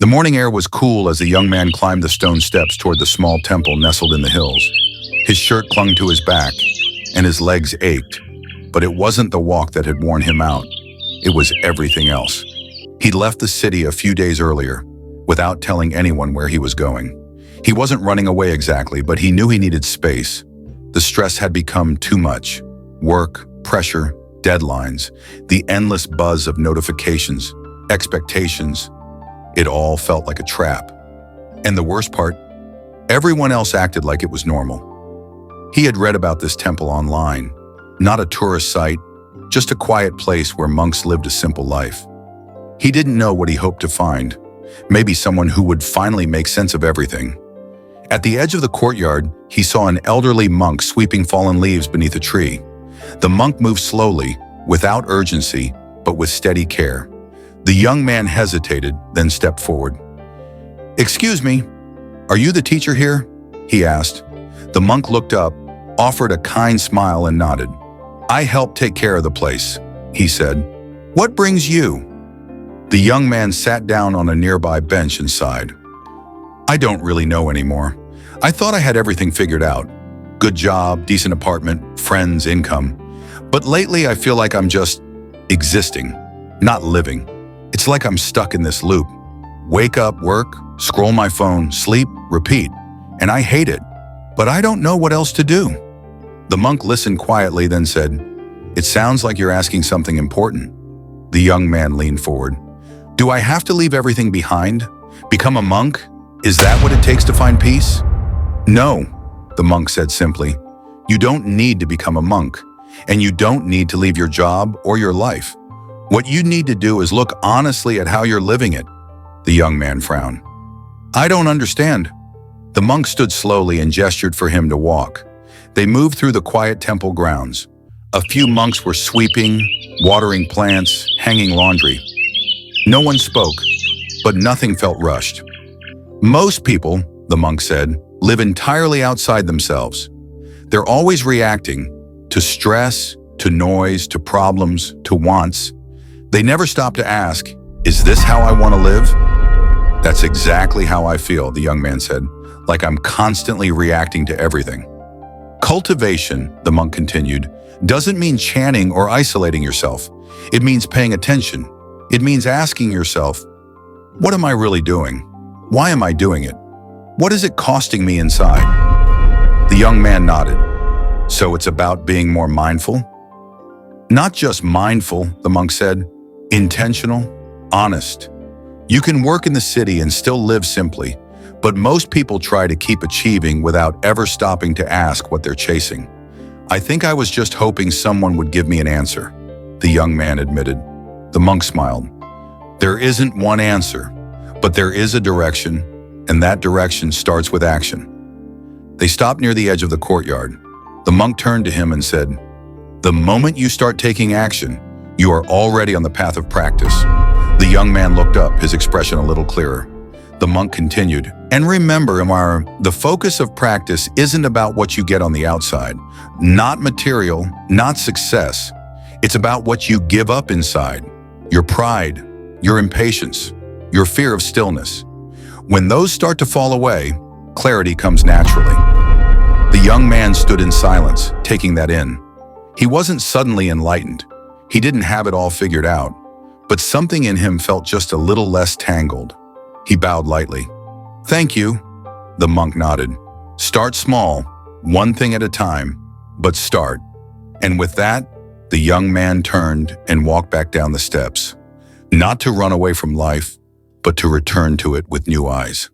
The morning air was cool as the young man climbed the stone steps toward the small temple nestled in the hills. His shirt clung to his back, and his legs ached. But it wasn't the walk that had worn him out. It was everything else. He'd left the city a few days earlier, without telling anyone where he was going. He wasn't running away exactly, but he knew he needed space. The stress had become too much. Work, pressure, deadlines, the endless buzz of notifications, expectations. It all felt like a trap. And the worst part, everyone else acted like it was normal. He had read about this temple online, not a tourist site, just a quiet place where monks lived a simple life. He didn't know what he hoped to find, maybe someone who would finally make sense of everything. At the edge of the courtyard, he saw an elderly monk sweeping fallen leaves beneath a tree. The monk moved slowly, without urgency, but with steady care. The young man hesitated, then stepped forward. "Excuse me, are you the teacher here?" he asked. The monk looked up, offered a kind smile and nodded. "I help take care of the place," he said. "What brings you?" The young man sat down on a nearby bench and sighed. "I don't really know anymore. I thought I had everything figured out. Good job, decent apartment, friends, income. But lately I feel like I'm just existing, not living. It's like I'm stuck in this loop. Wake up, work, scroll my phone, sleep, repeat. And I hate it, but I don't know what else to do." The monk listened quietly, then said, "It sounds like you're asking something important." The young man leaned forward. "Do I have to leave everything behind? Become a monk? Is that what it takes to find peace?" "No," the monk said simply. "You don't need to become a monk, and you don't need to leave your job or your life. What you need to do is look honestly at how you're living it." The young man frowned. "I don't understand." The monk stood slowly and gestured for him to walk. They moved through the quiet temple grounds. A few monks were sweeping, watering plants, hanging laundry. No one spoke, but nothing felt rushed. "Most people," the monk said, "live entirely outside themselves. They're always reacting to stress, to noise, to problems, to wants. They never stop to ask, is this how I want to live?" "That's exactly how I feel," the young man said, "like I'm constantly reacting to everything." Cultivation, the monk continued, doesn't mean chanting or isolating yourself. It means paying attention. It means asking yourself, what am I really doing? Why am I doing it? What is it costing me inside? The young man nodded. "So it's about being more mindful?" "Not just mindful," the monk said, "intentional, honest. You can work in the city and still live simply, but most people try to keep achieving without ever stopping to ask what they're chasing. I think I was just hoping someone would give me an answer," the young man admitted. The monk smiled. "There isn't one answer, but there is a direction, and that direction starts with action." They stopped near the edge of the courtyard. The monk turned to him and said, "The moment you start taking action, you are already on the path of practice." The young man looked up, his expression a little clearer. The monk continued, "And remember, Amara, the focus of practice isn't about what you get on the outside, not material, not success. It's about what you give up inside, your pride, your impatience, your fear of stillness. When those start to fall away, clarity comes naturally." The young man stood in silence, taking that in. He wasn't suddenly enlightened. He didn't have it all figured out, but something in him felt just a little less tangled. He bowed lightly. "Thank you," the monk nodded. "Start small, one thing at a time, but start." And with that, the young man turned and walked back down the steps, not to run away from life, but to return to it with new eyes.